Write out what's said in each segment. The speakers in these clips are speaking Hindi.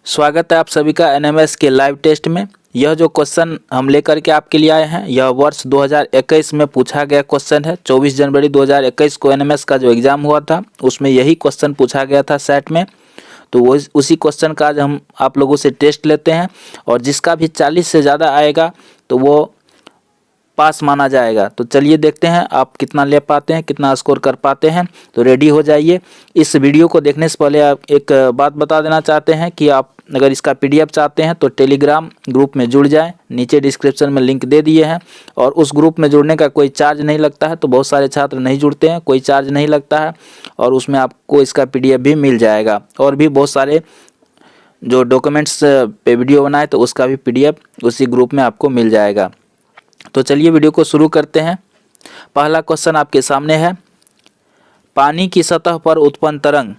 स्वागत है आप सभी का एनएमएस के लाइव टेस्ट में। यह जो क्वेश्चन हम लेकर के आपके लिए आए हैं यह वर्ष 2021 में पूछा गया क्वेश्चन है। 24 जनवरी 2021 को एनएमएस का जो एग्ज़ाम हुआ था उसमें यही क्वेश्चन पूछा गया था सेट में। तो वो उसी क्वेश्चन का आज हम आप लोगों से टेस्ट लेते हैं और जिसका भी 40 से ज़्यादा आएगा तो वो पास माना जाएगा। तो चलिए देखते हैं आप कितना ले पाते हैं, कितना स्कोर कर पाते हैं। तो रेडी हो जाइए। इस वीडियो को देखने से पहले आप एक बात बता देना चाहते हैं कि आप अगर इसका पीडीएफ चाहते हैं तो टेलीग्राम ग्रुप में जुड़ जाएं। नीचे डिस्क्रिप्शन में लिंक दे दिए हैं और उस ग्रुप में जुड़ने का कोई चार्ज नहीं लगता है। तो बहुत सारे छात्र नहीं जुड़ते हैं, कोई चार्ज नहीं लगता है और उसमें आपको इसका पीडीएफ भी मिल जाएगा। और भी बहुत सारे जो डॉक्यूमेंट्स पे वीडियो बनाए तो उसका भी पीडीएफ उसी ग्रुप में आपको मिल जाएगा। तो चलिए वीडियो को शुरू करते हैं। पहला क्वेश्चन आपके सामने है, पानी की सतह पर उत्पन्न तरंग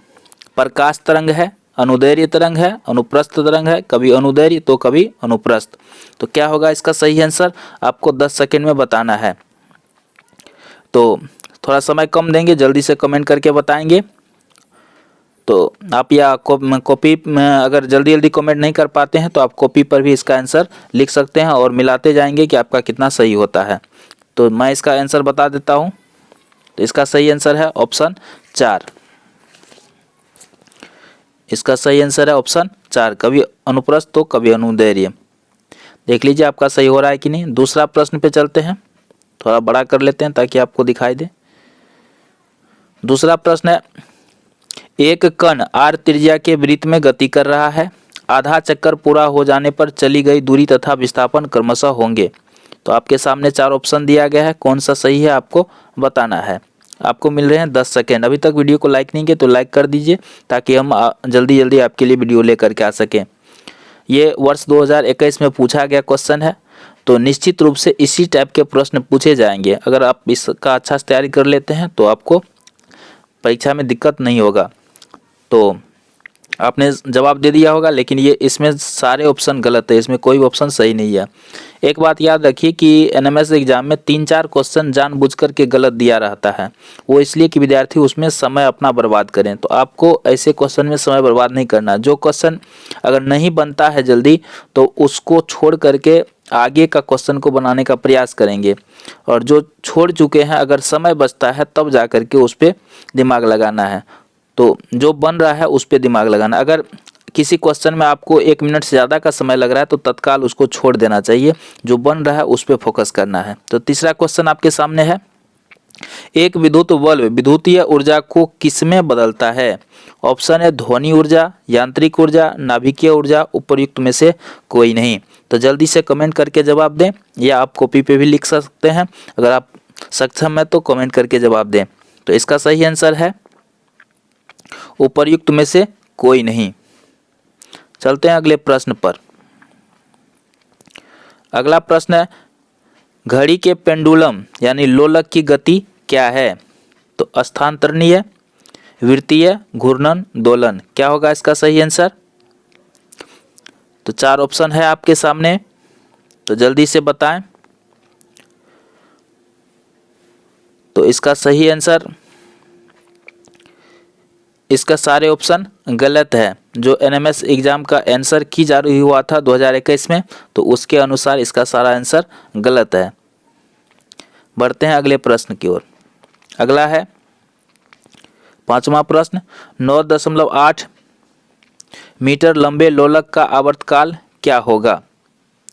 प्रकाश तरंग है, अनुदैर्घ्य तरंग है, अनुप्रस्थ तरंग है, कभी अनुदैर्घ्य तो कभी अनुप्रस्थ। तो क्या होगा इसका सही आंसर, आपको 10 सेकेंड में बताना है। तो थोड़ा समय कम देंगे, जल्दी से कमेंट करके बताएंगे। तो आप या कॉपी में अगर जल्दी जल्दी कमेंट नहीं कर पाते हैं तो आप कॉपी पर भी इसका आंसर लिख सकते हैं और मिलाते जाएंगे कि आपका कितना सही होता है। तो मैं इसका आंसर बता देता हूं। तो इसका सही आंसर है ऑप्शन 4। इसका सही आंसर है ऑप्शन 4, कभी अनुप्रस्थ तो कभी अनुदैर्घ्य। देख लीजिए आपका सही हो रहा है कि नहीं। दूसरा प्रश्न पे चलते हैं, थोड़ा बड़ा कर लेते हैं ताकि आपको दिखाई दे। दूसरा प्रश्न है, एक कण r त्रिज्या के वृत्त में गति कर रहा है। आधा चक्कर पूरा हो जाने पर चली गई दूरी तथा विस्थापन क्रमशः होंगे। तो आपके सामने 4 ऑप्शन दिया गया है, कौन सा सही है आपको बताना है। आपको मिल रहे हैं 10 सेकेंड। अभी तक वीडियो को लाइक नहीं किए तो लाइक कर दीजिए ताकि हम जल्दी जल्दी आपके लिए वीडियो लेकर के आ सकें। ये वर्ष 2021 में पूछा गया क्वेश्चन है। तो निश्चित रूप से इसी टाइप के प्रश्न पूछे जाएंगे। अगर आप इसका अच्छा से तैयारी कर लेते हैं तो आपको परीक्षा में दिक्कत नहीं होगा। तो आपने जवाब दे दिया होगा, लेकिन ये इसमें सारे ऑप्शन गलत है, इसमें कोई ऑप्शन सही नहीं है। एक बात याद रखिए कि एनएमएस एग्जाम में 3-4 क्वेश्चन जानबूझकर के गलत दिया रहता है। वो इसलिए कि विद्यार्थी उसमें समय अपना बर्बाद करें। तो आपको ऐसे क्वेश्चन में समय बर्बाद नहीं करना। जो क्वेश्चन अगर नहीं बनता है जल्दी तो उसको छोड़ करके आगे का क्वेश्चन को बनाने का प्रयास करेंगे, और जो छोड़ चुके हैं अगर समय बचता है तब जा करके उस पर दिमाग लगाना है। तो जो बन रहा है उस पर दिमाग लगाना। अगर किसी क्वेश्चन में आपको 1 मिनट से ज़्यादा का समय लग रहा है तो तत्काल उसको छोड़ देना चाहिए, जो बन रहा है उस पर फोकस करना है। तो तीसरा क्वेश्चन आपके सामने है, एक विद्युत बल्ब विद्युतीय ऊर्जा को किसमें बदलता है। ऑप्शन है ध्वनि ऊर्जा, यांत्रिक ऊर्जा, नाभिकीय ऊर्जा, उपर्युक्त में से कोई नहीं। तो जल्दी से कमेंट करके जवाब दें, या आप कॉपी पे भी लिख सकते हैं। अगर आप सक्षम है तो कमेंट करके जवाब दें। तो इसका सही आंसर है उपर्युक्त में से कोई नहीं। चलते हैं अगले प्रश्न पर। अगला प्रश्न है, घड़ी के पेंडुलम यानी लोलक की गति क्या है। तो स्थानांतरणीय, वृत्तीय, घूर्णन, दोलन। क्या होगा इसका सही आंसर। तो 4 ऑप्शन है आपके सामने, तो जल्दी से बताएं। तो इसका सही आंसर, इसका सारे ऑप्शन गलत है। जो एनएमएस एग्जाम का आंसर की जारी हुआ था 2021 में, तो उसके अनुसार इसका सारा आंसर गलत है। बढ़ते हैं अगले प्रश्न की ओर। अगला है 5वां प्रश्न, 9.8 मीटर लंबे लोलक का आवर्तकाल क्या होगा।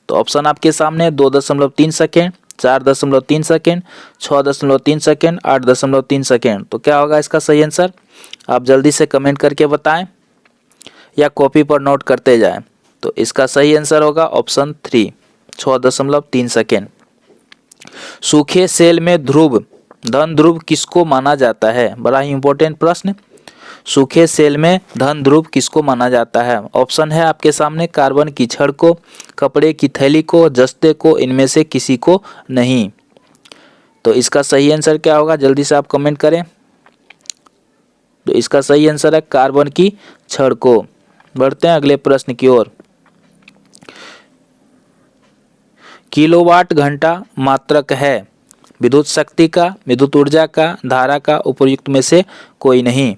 तो ऑप्शन आपके सामने 2.3 सेकेंड, 4.3 सेकेंड, 6.3 सेकेंड, 8.3 सेकेंड। तो क्या होगा इसका सही आंसर, आप जल्दी से कमेंट करके बताएं या कॉपी पर नोट करते जाएं। तो इसका सही आंसर होगा ऑप्शन 3, 6.3 सेकेंड। सूखे सेल में ध्रुव धन ध्रुव किसको माना जाता है। बड़ा ही इंपॉर्टेंट प्रश्न। सूखे सेल में धन ध्रुव किसको माना जाता है। ऑप्शन है आपके सामने, कार्बन की छड़ को, कपड़े की थैली को, जस्ते को, इनमें से किसी को नहीं। तो इसका सही आंसर क्या होगा, जल्दी से आप कमेंट करें। तो इसका सही आंसर है कार्बन की छड़ को। बढ़ते हैं अगले प्रश्न की ओर। किलोवाट घंटा मात्रक है विद्युत शक्ति का, विद्युत ऊर्जा का, धारा का, उपर्युक्त में से कोई नहीं।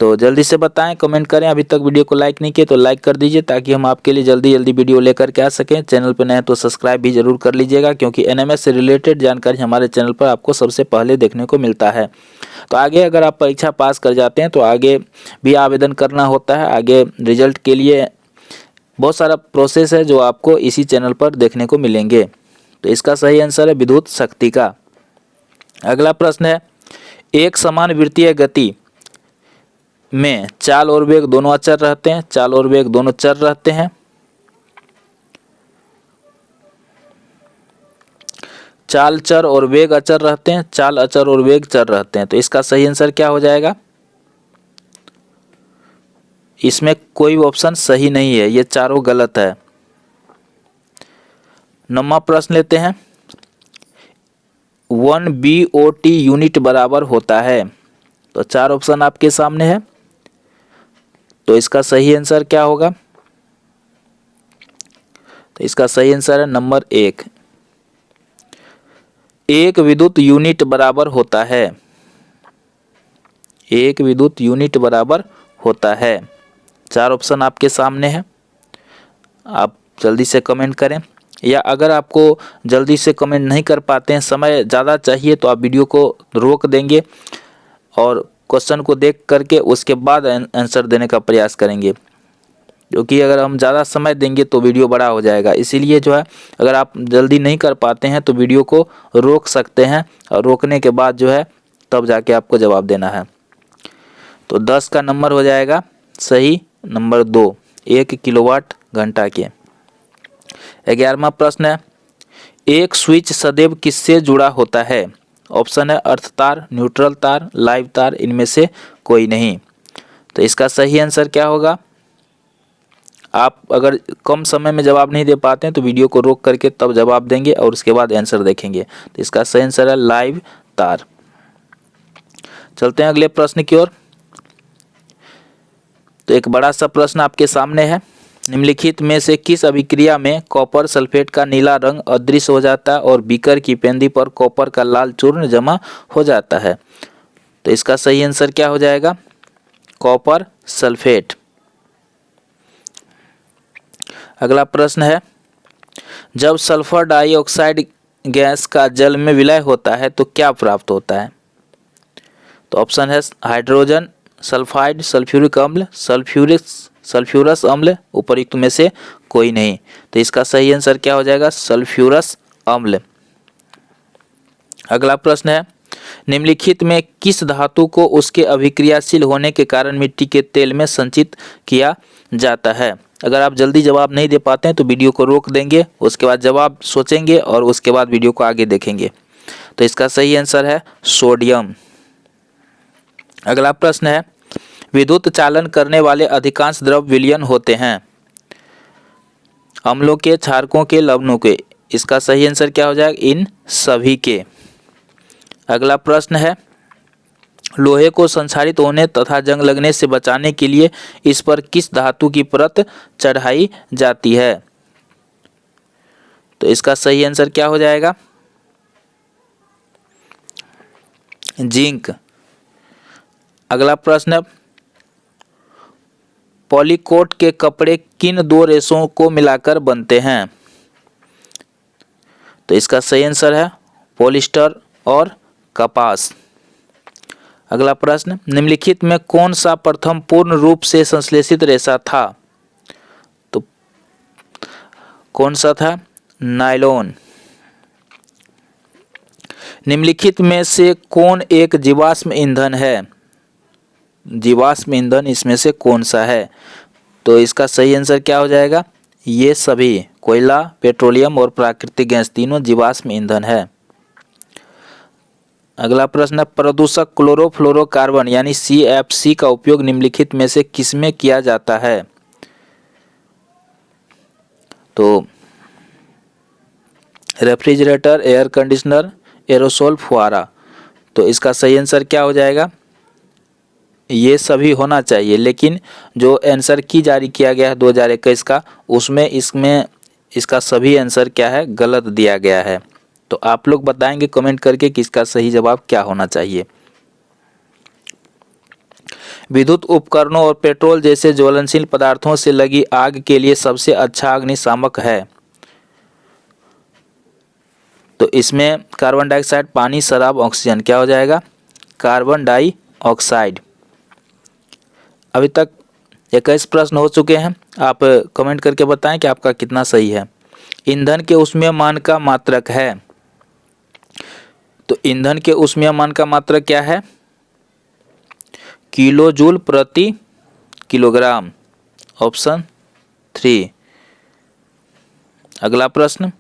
तो जल्दी से बताएं, कमेंट करें। अभी तक वीडियो को लाइक नहीं किए तो लाइक कर दीजिए ताकि हम आपके लिए जल्दी जल्दी वीडियो लेकर के आ सकें। चैनल पर नए तो सब्सक्राइब भी जरूर कर लीजिएगा, क्योंकि एनएमएस से रिलेटेड जानकारी हमारे चैनल पर आपको सबसे पहले देखने को मिलता है। तो आगे अगर आप परीक्षा पास कर जाते हैं तो आगे भी आवेदन करना होता है। आगे रिजल्ट के लिए बहुत सारा प्रोसेस है जो आपको इसी चैनल पर देखने को मिलेंगे। तो इसका सही आंसर है विद्युत शक्ति का। अगला प्रश्न है, एक समान वृत्तीय गति में चाल और वेग दोनों अचर रहते हैं। चाल और वेग दोनों चर रहते हैं। चाल चर और वेग अचर रहते हैं। चाल अचर और वेग चर रहते हैं। तो इसका सही आंसर क्या हो जाएगा? इसमें कोई ऑप्शन सही नहीं है, ये चारों गलत है। 9वां प्रश्न लेते हैं, 1 BOT यूनिट बराबर होता है। तो 4 ऑप्शन आपके सामने है। तो इसका सही आंसर क्या होगा? तो इसका सही आंसर है नंबर 1। 1 विद्युत यूनिट बराबर होता है। 1 विद्युत यूनिट बराबर होता है। 4 ऑप्शन आपके सामने है। आप जल्दी से कमेंट करें, या अगर आपको जल्दी से कमेंट नहीं कर पाते हैं, समय ज़्यादा चाहिए, तो आप वीडियो को रोक देंगे और क्वेश्चन को देख करके उसके बाद आंसर देने का प्रयास करेंगे, क्योंकि अगर हम ज़्यादा समय देंगे तो वीडियो बड़ा हो जाएगा। इसीलिए जो है, अगर आप जल्दी नहीं कर पाते हैं तो वीडियो को रोक सकते हैं, और रोकने के बाद जो है तब जाके आपको जवाब देना है। तो 10 का नंबर हो जाएगा सही, नंबर 2, 1 किलोवाट घंटा के। 11वां प्रश्न है, एक स्विच सदैव किससे जुड़ा होता है? ऑप्शन है अर्थ तार, न्यूट्रल तार, लाइव तार, इनमें से कोई नहीं। तो इसका सही आंसर क्या होगा? आप अगर कम समय में जवाब नहीं दे पाते हैं तो वीडियो को रोक करके तब जवाब देंगे और उसके बाद आंसर देखेंगे। तो इसका सही आंसर है लाइव तार। चलते हैं अगले प्रश्न की ओर। तो एक बड़ा सा प्रश्न आपके सामने है, निम्नलिखित में से किस अभिक्रिया में कॉपर सल्फेट का नीला रंग अदृश्य हो जाता है और बीकर की पेंदी पर कॉपर का लाल चूर्ण जमा हो जाता है? तो इसका सही आंसर क्या हो जाएगा? Copper sulphate. अगला प्रश्न है, जब सल्फर डाइऑक्साइड गैस का जल में विलय होता है तो क्या प्राप्त होता है? तो ऑप्शन है हाइड्रोजन सल्फाइड, सल्फ्यूरिक अम्ल, सल्फ्यूरस अम्ल, उपयुक्त में से कोई नहीं। तो इसका सही आंसर क्या हो जाएगा? सल्फ्यूरस अम्ल। अगला प्रश्न है, निम्नलिखित में किस धातु को उसके अभिक्रियाशील होने के कारण मिट्टी के तेल में संचित किया जाता है? अगर आप जल्दी जवाब नहीं दे पाते हैं तो वीडियो को रोक देंगे, उसके बाद जवाब सोचेंगे और उसके बाद वीडियो को आगे देखेंगे। तो इसका सही आंसर है सोडियम। अगला प्रश्न है, विद्युत चालन करने वाले अधिकांश द्रव विलयन होते हैं। अम्लों के, क्षारकों के, लवणों के। इसका सही आंसर क्या हो जाएगा? इन सभी के। अगला प्रश्न है, लोहे को संक्षारित होने तथा जंग लगने से बचाने के लिए इस पर किस धातु की परत चढ़ाई जाती है? तो इसका सही आंसर क्या हो जाएगा? जिंक। अगला प्रश्न है, पॉलीकोट के कपड़े किन 2 रेशों को मिलाकर बनते हैं? तो इसका सही आंसर है पॉलिस्टर और कपास। अगला प्रश्न, निम्नलिखित में कौन सा प्रथम पूर्ण रूप से संश्लेषित रेशा था? तो कौन सा था? नायलॉन। निम्नलिखित में से कौन एक जीवाश्म ईंधन है? जीवाश्म ईंधन इसमें से कौन सा है? तो इसका सही आंसर क्या हो जाएगा? ये सभी, कोयला, पेट्रोलियम और प्राकृतिक गैस, तीनों जीवाश्म ईंधन है। अगला प्रश्न है, प्रदूषक क्लोरोफ्लोरोकार्बन यानी CFC का उपयोग निम्नलिखित में से किसमें किया जाता है? तो रेफ्रिजरेटर, एयर कंडीशनर, एरोसोल, फुहारा। तो इसका सही आंसर क्या हो जाएगा? ये सभी होना चाहिए, लेकिन जो आंसर की जारी किया गया है 2021 का, उसमें इसका सभी आंसर क्या है? गलत दिया गया है। तो आप लोग बताएंगे कमेंट करके कि इसका सही जवाब क्या होना चाहिए। विद्युत उपकरणों और पेट्रोल जैसे ज्वलनशील पदार्थों से लगी आग के लिए सबसे अच्छा अग्निशामक है? तो इसमें कार्बन डाइऑक्साइड, पानी, शराब, ऑक्सीजन, क्या हो जाएगा? Carbon dioxide. अभी तक 21 प्रश्न हो चुके हैं। आप कमेंट करके बताएं कि आपका कितना सही है। ईंधन के ऊष्मीयमान का मात्रक है, तो ईंधन के ऊष्मीयमान का मात्रक क्या है? किलो जूल प्रति किलोग्राम, ऑप्शन 3। अगला प्रश्न,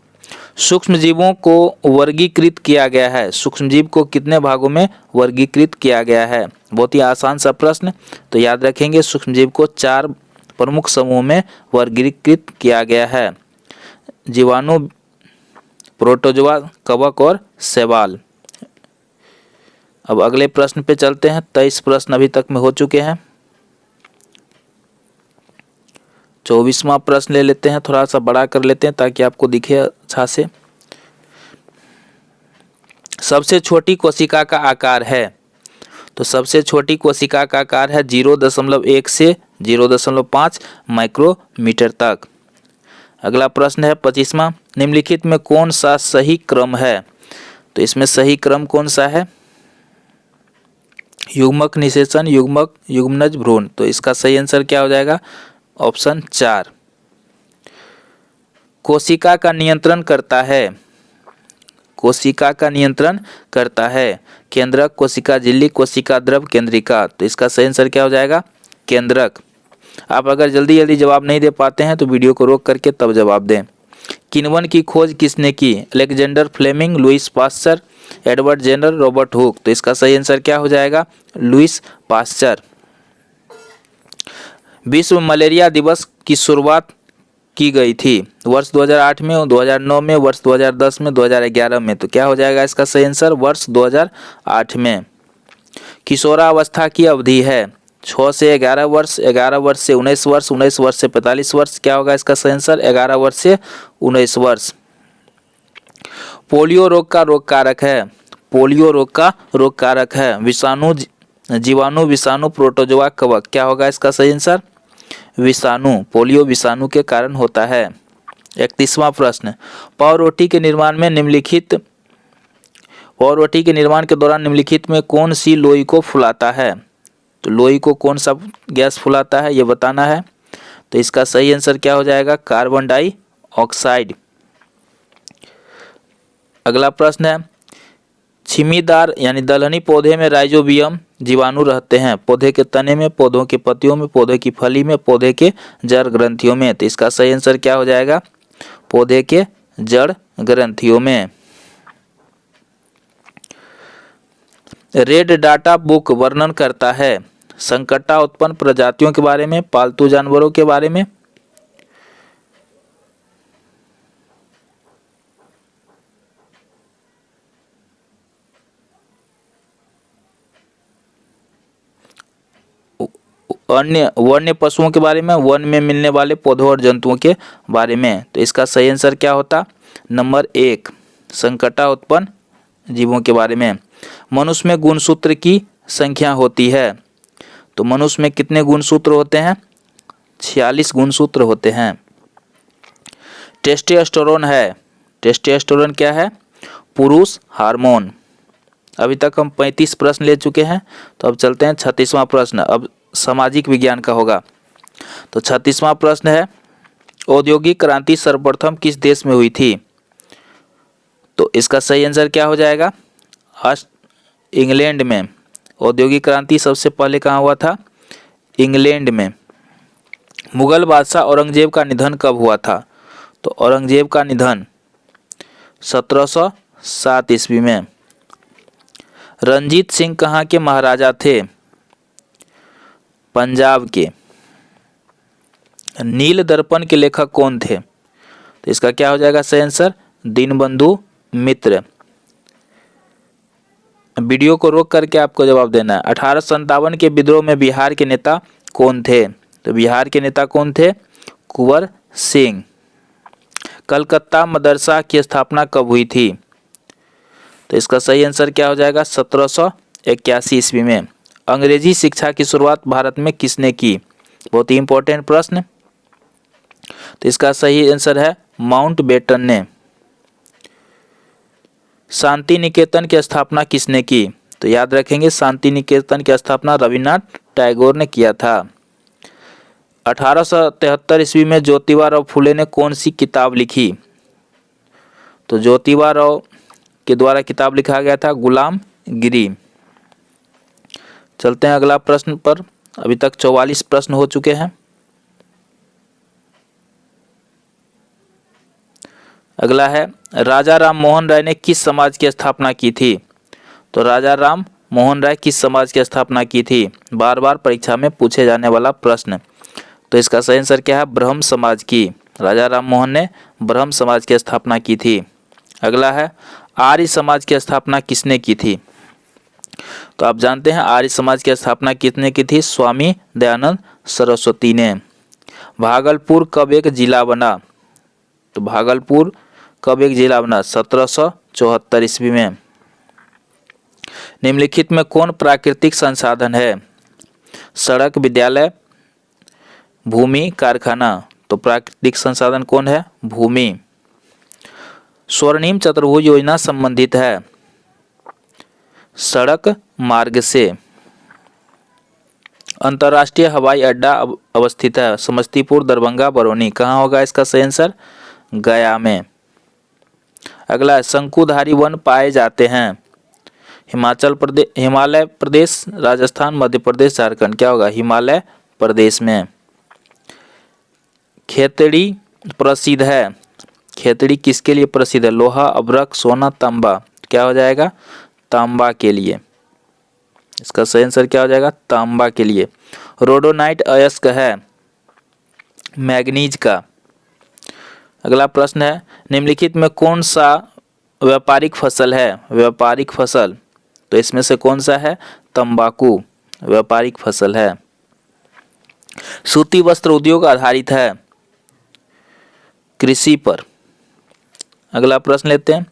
सूक्ष्म जीवों को वर्गीकृत किया गया है। सूक्ष्म जीव को कितने भागों में वर्गीकृत किया गया है? बहुत ही आसान सा प्रश्न, तो याद रखेंगे सूक्ष्म जीव को 4 प्रमुख समूह में वर्गीकृत किया गया है। जीवाणु, प्रोटोजोआ, कवक और शैवाल। अब अगले प्रश्न पे चलते हैं। 23 प्रश्न अभी तक में हो चुके हैं। 24वां प्रश्न ले लेते हैं, थोड़ा सा बड़ा कर लेते हैं ताकि आपको दिखे अच्छा से। सबसे छोटी कोशिका का आकार है, तो सबसे छोटी कोशिका का आकार है 0.1 से 0.5 माइक्रोमीटर तक। अगला प्रश्न है 25वां, निम्नलिखित में कौन सा सही क्रम है? तो इसमें सही क्रम कौन सा है? युग्मक, निषेचन, युग्मक, युग्मनज, भ्रूण। तो इसका सही आंसर क्या हो जाएगा? ऑप्शन 4। कोशिका का नियंत्रण करता है, कोशिका का नियंत्रण करता है केंद्रक, कोशिका झिल्ली, कोशिका द्रव, केंद्रिका। तो इसका सही आंसर क्या हो जाएगा? केंद्रक। आप अगर जल्दी जल्दी जवाब नहीं दे पाते हैं तो वीडियो को रोक करके तब जवाब दें। किण्वन की खोज किसने की? Alexander Fleming, Louis Pasteur, Edward Jenner, Robert Hooke. तो इसका सही आंसर क्या हो जाएगा? Lewis pasture. विश्व मलेरिया दिवस की शुरुआत की गई थी वर्ष 2008 में, 2009 में, वर्ष 2010 में, 2011 में। तो क्या हो जाएगा इसका सही आंसर? वर्ष 2008 में। किशोरावस्था की अवधि है 6 से 11 वर्ष, 11 वर्ष से 19 वर्ष, 19 वर्ष से 45 वर्ष। क्या होगा इसका सही आंसर? 11 वर्ष से 19 वर्ष। पोलियो रोग का रोग कारक है, पोलियो रोग का रोग कारक है विषाणु, जीवाणु, विषाणु, प्रोटोजोआ, कवक। क्या होगा इसका सही आंसर? विषाणु। पोलियो विषाणु के कारण होता है। 31वां प्रश्न, पावरोटी के निर्माण में निम्नलिखित, पावरोटी के निर्माण के दौरान निम्नलिखित में कौन सी लोई को फुलाता है? तो लोई को कौन सा गैस फुलाता है ये बताना है। तो इसका सही आंसर क्या हो जाएगा? Carbon dioxide. अगला प्रश्न है, छिमीदार यानी दलहनी पौधे में राइजोबियम जीवाणु रहते हैं। पौधे के तने में, पौधों के पत्तियों में, पौधे की फली में, पौधे के जड़ ग्रंथियों में। तो इसका सही आंसर क्या हो जाएगा? पौधे के जड़ ग्रंथियों में। रेड डाटा बुक वर्णन करता है संकटा उत्पन्न प्रजातियों के बारे में, पालतू जानवरों के बारे में। अन्य वन्य पशुओं के बारे में, वन में मिलने वाले पौधों और जंतुओं के बारे में। तो इसका सही आंसर क्या होता? नंबर 1, संकटा उत्पन्न जीवों के बारे में। मनुष्य में गुणसूत्र की संख्या होती है, तो मनुष्य में कितने गुणसूत्र होते हैं? 46 गुणसूत्र होते हैं। टेस्टोस्टेरोन है, टेस्टोस्टेरोन क्या है? पुरुष हार्मोन। अभी तक हम 35 प्रश्न ले चुके हैं, तो अब चलते हैं 36वां प्रश्न। अब सामाजिक विज्ञान का होगा। तो 36वां प्रश्न है, औद्योगिक क्रांति सर्वप्रथम किस देश में हुई थी? तो इसका सही आंसर क्या हो जाएगा? इंग्लैंड में। औद्योगिक क्रांति सबसे पहले कहाँ हुआ था? इंग्लैंड में। मुगल बादशाह औरंगजेब का निधन कब हुआ था? तो औरंगजेब का निधन 1707 ईस्वी में। रंजीत सिंह कहाँ के महाराजा थे? पंजाब के। नील दर्पण के लेखक कौन थे? तो इसका क्या हो जाएगा सही आंसर? दीनबंधु मित्र। वीडियो को रोक करके आपको जवाब देना है। 1857 के विद्रोह में बिहार के नेता कौन थे? तो बिहार के नेता कौन थे? कुंवर सिंह। कलकत्ता मदरसा की स्थापना कब हुई थी? तो इसका सही आंसर क्या हो जाएगा? 1781 ईस्वी में। अंग्रेजी शिक्षा की शुरुआत भारत में किसने की? बहुत ही इंपॉर्टेंट प्रश्न। तो इसका सही आंसर है माउंटबेटन ने। शांति निकेतन की स्थापना किसने की? तो याद रखेंगे शांति निकेतन की स्थापना रविन्द्रनाथ टैगोर ने किया था। 1873 ईस्वी में ज्योतिबा फुले ने कौन सी किताब लिखी? तो ज्योतिबा के द्वारा किताब लिखा गया था गुलामगिरी। चलते हैं अगला प्रश्न पर। अभी तक 44 प्रश्न हो चुके हैं। अगला है राजा राम मोहन राय ने किस समाज की स्थापना की थी? तो राजा राम मोहन राय किस समाज की स्थापना की थी? बार बार परीक्षा में पूछे जाने वाला प्रश्न। तो इसका सही आंसर क्या है? ब्रह्म समाज की। राजा राम मोहन ने ब्रह्म समाज की स्थापना की थी। अगला है आर्य समाज की स्थापना किसने की थी? तो आप जानते हैं आर्य समाज की स्थापना किसने की थी? स्वामी दयानंद सरस्वती ने। भागलपुर कब एक जिला बना? तो भागलपुर कब एक जिला बना? 1774 ईस्वी में। निम्नलिखित में कौन प्राकृतिक संसाधन है? सड़क, विद्यालय, भूमि, कारखाना। तो प्राकृतिक संसाधन कौन है? भूमि। स्वर्णिम चतुर्भुज योजना संबंधित है सड़क मार्ग से। अंतर्राष्ट्रीय हवाई अड्डा अवस्थित है समस्तीपुर, दरभंगा, बरौनी। कहाँ होगा इसका सही आंसर? गया में। अगला शंकुधारी वन पाए जाते हैं हिमाचल प्रदेश, हिमालय प्रदेश, राजस्थान, मध्य प्रदेश, झारखंड। क्या होगा? हिमालय प्रदेश में। खेतड़ी प्रसिद्ध है। खेतड़ी किसके लिए प्रसिद्ध है? लोहा, अभ्रक, सोना, तांबा। क्या हो जाएगा? तांबा के लिए। इसका सही आंसर क्या हो जाएगा? तांबा के लिए। रोडोनाइट अयस्क है मैग्नीज का। अगला प्रश्न है निम्नलिखित में कौन सा व्यापारिक फसल है? व्यापारिक फसल। तो इसमें से कौन सा है? तंबाकू व्यापारिक फसल है। सूती वस्त्र उद्योग आधारित है कृषि पर। अगला प्रश्न लेते हैं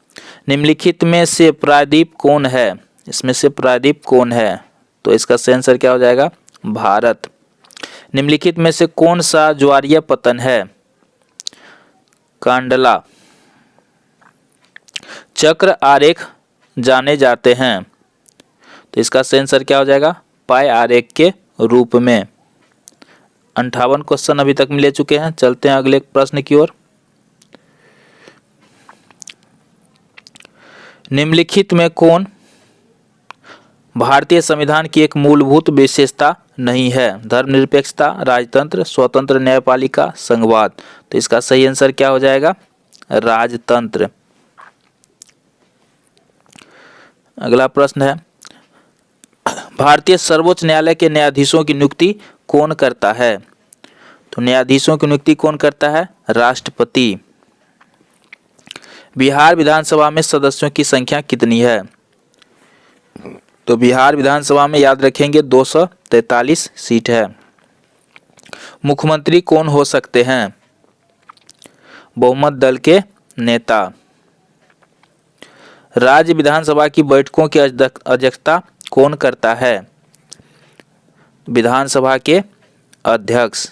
निम्नलिखित में से प्रायद्वीप कौन है? इसमें से प्रायद्वीप कौन है? तो इसका सही आंसर क्या हो जाएगा? भारत। निम्नलिखित में से कौन सा ज्वारीय पतन है? कांडला। चक्र आरेख जाने जाते हैं। तो इसका सही आंसर क्या हो जाएगा? पाई आरेख के रूप में। 58 क्वेश्चन अभी तक मिले चुके हैं। चलते हैं अगले प्रश्न की ओर। निम्नलिखित में कौन भारतीय संविधान की एक मूलभूत विशेषता नहीं है? धर्मनिरपेक्षता, राजतंत्र, स्वतंत्र न्यायपालिका, संघवाद। तो इसका सही आंसर क्या हो जाएगा? राजतंत्र। अगला प्रश्न है भारतीय सर्वोच्च न्यायालय के न्यायाधीशों की नियुक्ति कौन करता है? तो न्यायाधीशों की नियुक्ति कौन करता है? राष्ट्रपति। बिहार विधानसभा में सदस्यों की संख्या कितनी है? तो बिहार विधानसभा में याद रखेंगे 243 सीट है। मुख्यमंत्री कौन हो सकते हैं? बहुमत दल के नेता। राज्य विधानसभा की बैठकों की अध्यक्षता कौन करता है? विधानसभा के अध्यक्ष।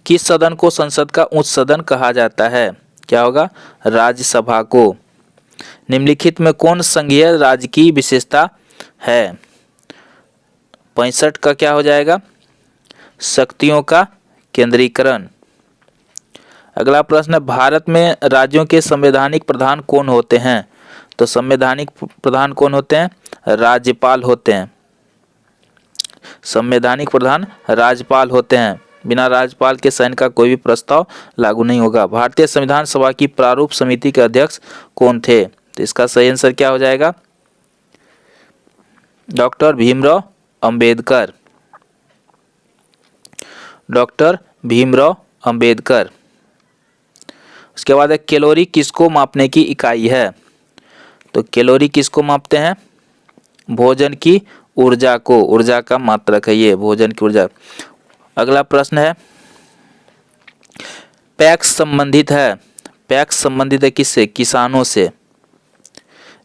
किस सदन को संसद का उच्च सदन कहा जाता है? क्या होगा? राज्यसभा को। निम्नलिखित में कौन संघीय राज्य की विशेषता है? 65 का क्या हो जाएगा? शक्तियों का केंद्रीकरण। अगला प्रश्न है भारत में राज्यों के संवैधानिक प्रधान कौन होते हैं? तो संवैधानिक प्रधान कौन होते हैं? राज्यपाल होते हैं। संवैधानिक प्रधान राज्यपाल होते हैं। बिना राज्यपाल के सैन्य का कोई भी प्रस्ताव लागू नहीं होगा। भारतीय संविधान सभा की प्रारूप समिति के अध्यक्ष कौन थे? तो इसका सही आंसर क्या हो जाएगा? डॉक्टर भीमराव अंबेडकर। डॉक्टर भीमराव अंबेडकर। उसके बाद कैलोरी किसको मापने की इकाई है? तो कैलोरी किसको मापते हैं? भोजन की ऊर्जा को। ऊर्जा का मात्रक है ये, भोजन की ऊर्जा। अगला प्रश्न है पैक्स संबंधित है। पैक्स संबंधित है किससे? किसानों से।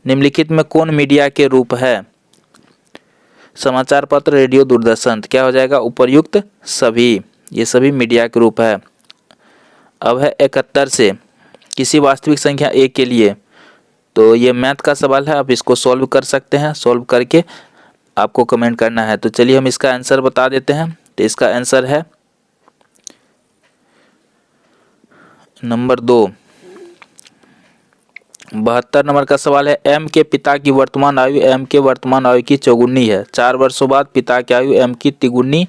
निम्नलिखित में कौन मीडिया के रूप है? समाचार पत्र, रेडियो, दूरदर्शन। क्या हो जाएगा? उपर्युक्त सभी। ये सभी मीडिया के रूप है। अब है 71 से किसी वास्तविक संख्या a के लिए, तो ये मैथ का सवाल है। आप इसको सॉल्व कर सकते हैं, सॉल्व करके आपको कमेंट करना है। तो चलिए हम इसका आंसर बता देते हैं। तो इसका आंसर है नंबर 2। 72 नंबर का सवाल है, एम के पिता की वर्तमान आयु एम के वर्तमान आयु की चौगुनी है। 4 वर्षों बाद पिता की आयु एम की तिगुनी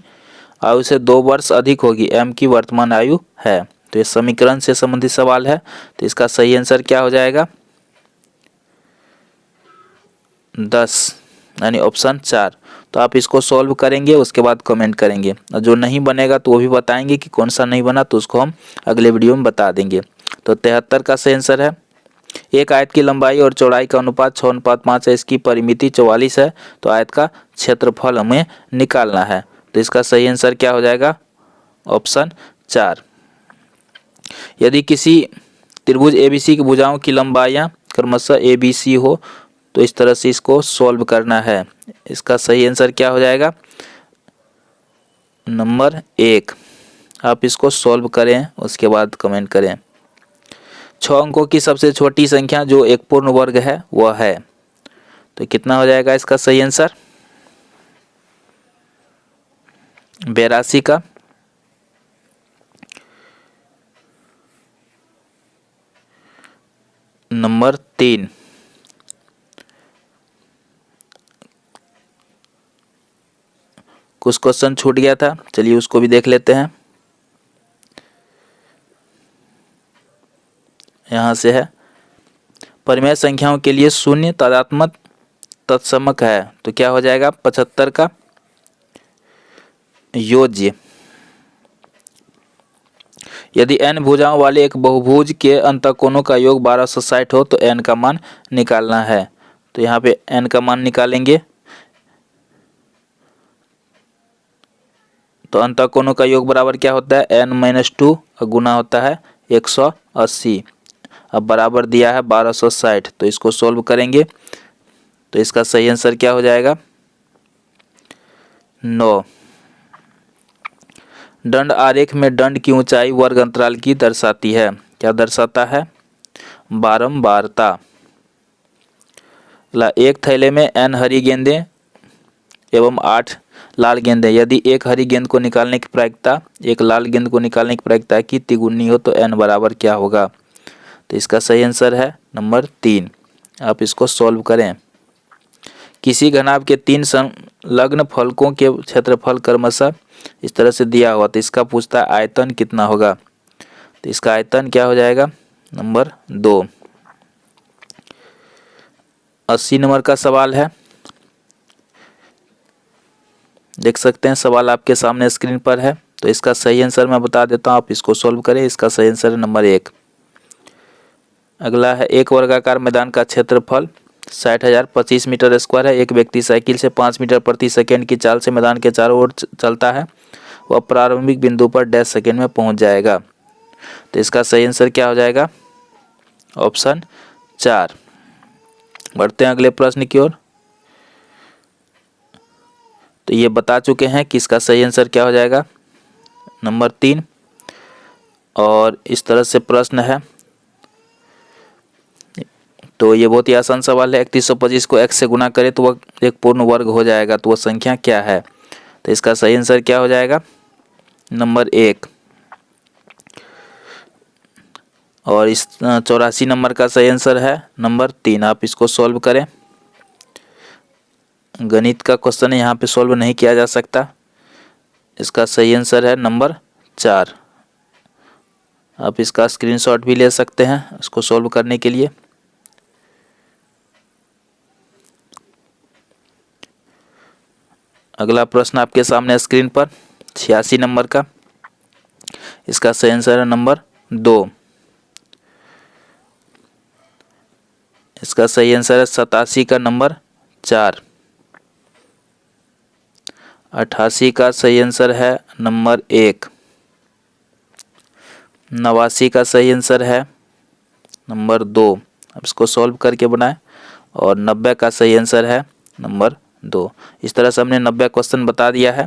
आयु से 2 वर्ष अधिक होगी। एम की वर्तमान आयु है। तो ये समीकरण से संबंधित सवाल है। तो इसका सही आंसर क्या हो जाएगा? 10 यानी ऑप्शन 4। तो आप इसको सॉल्व करेंगे, उसके बाद कमेंट करेंगे। और जो नहीं बनेगा तो वो भी बताएंगे कि कौन सा नहीं बना, तो उसको हम अगले वीडियो में बता देंगे। तो 73 का सही आंसर है। एक आयत की लंबाई और चौड़ाई का अनुपात 6:5 है। इसकी परिमिति 44 है। तो आयत का क्षेत्रफल हमें निकालना है। तो इसका सही आंसर क्या हो जाएगा? ऑप्शन 4। यदि किसी त्रिभुज एबीसी की भुजाओं की लंबाइयाँ क्रमशः एबीसी हो, तो इस तरह से इसको सॉल्व करना है। इसका सही आंसर क्या हो जाएगा? नंबर 1। आप इसको सॉल्व करें, उसके बाद कमेंट करें। 6 अंकों की सबसे छोटी संख्या जो एक पूर्ण वर्ग है वह है। तो कितना हो जाएगा इसका सही आंसर? 82 का। नंबर 3। कुछ क्वेश्चन छूट गया था, चलिए उसको भी देख लेते हैं। यहाँ से है, परिमेय संख्याओं के लिए शून्य तादात्म्य तत्समक है। तो क्या हो जाएगा? 75 का योज्य। यदि n भुजाओं वाले एक बहुभुज के अंतःकोणों का योग 1260 हो तो n का मान निकालना है। तो यहाँ पे n का मान निकालेंगे। तो अंतःकोणों का योग बराबर क्या होता है? n-2 गुना होता है 180। अब बराबर दिया है 1260। तो इसको सोल्व करेंगे। तो इसका सही आंसर क्या हो जाएगा? 9। दंड आरेख में दंड की ऊंचाई वर्ग अंतराल की दर्शाती है। क्या दर्शाता है? बारंबारता। एक थैले में n हरी गेंदें एवं 8 लाल गेंदें। यदि एक हरी गेंद को निकालने की प्रायिकता एक लाल गेंद को निकालने की प्रायिकता की तिगुनी हो तो n बराबर क्या होगा? तो इसका सही आंसर है नंबर 3। आप इसको सॉल्व करें। किसी घनाभ के 3 संलग्न फलकों के क्षेत्रफल क्रमशः इस तरह से दिया हुआ, तो इसका पूछता है आयतन कितना होगा? तो इसका आयतन क्या हो जाएगा? नंबर 2। 80 नंबर का सवाल है, देख सकते हैं सवाल आपके सामने स्क्रीन पर है। तो इसका सही आंसर मैं बता देता हूँ, आप इसको सॉल्व करें। इसका सही आंसर है नंबर 1। अगला है, एक वर्गाकार मैदान का क्षेत्रफल 60,025 मीटर स्क्वायर है। एक व्यक्ति साइकिल से 5 मीटर प्रति सेकंड की चाल से मैदान के चारों ओर चलता है। वह प्रारंभिक बिंदु पर डैश सेकंड में पहुंच जाएगा। तो इसका सही आंसर क्या हो जाएगा? ऑप्शन 4। बढ़ते हैं अगले प्रश्न की ओर। तो ये बता चुके हैं कि इसका सही आंसर क्या हो जाएगा? नंबर 3। और इस तरह से प्रश्न है, तो ये बहुत ही आसान सवाल है। 3125 को x से गुना करें तो वह एक पूर्ण वर्ग हो जाएगा। तो वह संख्या क्या है? तो इसका सही आंसर क्या हो जाएगा? नंबर 1। और इस 84 नंबर का सही आंसर है नंबर 3। आप इसको सॉल्व करें। गणित का क्वेश्चन यहाँ पे सॉल्व नहीं किया जा सकता। इसका सही आंसर है नंबर 4। आप इसका स्क्रीनशॉट भी ले सकते हैं इसको सॉल्व करने के लिए। अगला प्रश्न आपके सामने स्क्रीन पर 86 नंबर का। इसका सही आंसर है नंबर 2। इसका सही आंसर है 87 का नंबर 4। 88 का सही आंसर है नंबर 1। 89 का सही आंसर है नंबर 2। अब इसको सॉल्व करके बनाएं। और 90 का सही आंसर है नंबर 2। इस तरह से हमने 90 क्वेश्चन बता दिया है।